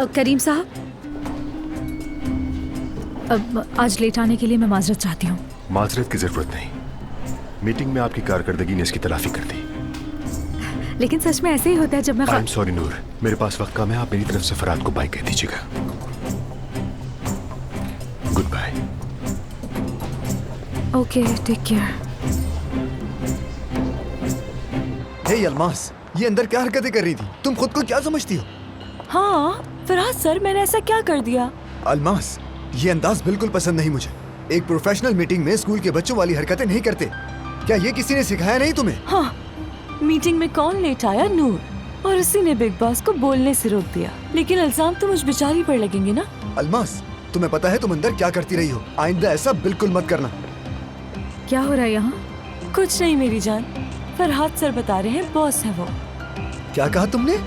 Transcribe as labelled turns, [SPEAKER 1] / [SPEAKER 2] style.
[SPEAKER 1] करीम साहब, आज लेट आने के लिए मैं माजरत चाहती हूँ।
[SPEAKER 2] माजरत की जरूरत नहीं, मीटिंग में आपकी कारकर्दगी ने इसकी तलाफी कर दी।
[SPEAKER 1] लेकिन सच में ऐसे ही होता है जब मैं
[SPEAKER 2] आई एम सॉरी नूर, मेरे पास वक्त कम है, आप मेरी तरफ से फराद को बाय कह दीजिएगा। Good bye.
[SPEAKER 1] Okay, take care.
[SPEAKER 3] Hey Almas, ये अंदर क्या हरकतें कर रही थी? तुम खुद को क्या समझती हो?
[SPEAKER 4] हाँ फराज सर, मैंने ऐसा क्या कर दिया?
[SPEAKER 3] अल्मास, ये अंदाज बिल्कुल पसंद नहीं मुझे। एक प्रोफेशनल मीटिंग में स्कूल के बच्चों वाली हरकतें नहीं करते। क्या ये किसी ने सिखाया नहीं तुम्हें?
[SPEAKER 4] हाँ, मीटिंग में कौन लेट आया? नूर, और उसी ने बिग बॉस को बोलने से रोक दिया। लेकिन इल्जाम तो मुझ बेचारी पर लगेंगे ना।
[SPEAKER 3] अल्मास, तुम्हें पता है तुम अंदर क्या करती रही हो? आइंदा ऐसा बिल्कुल मत करना।
[SPEAKER 1] क्या हो रहा है यहाँ?
[SPEAKER 4] कुछ नहीं मेरी जान, फरहाद सर बता रहे हैं, बॉस है वो।
[SPEAKER 3] क्या कहा तुमने?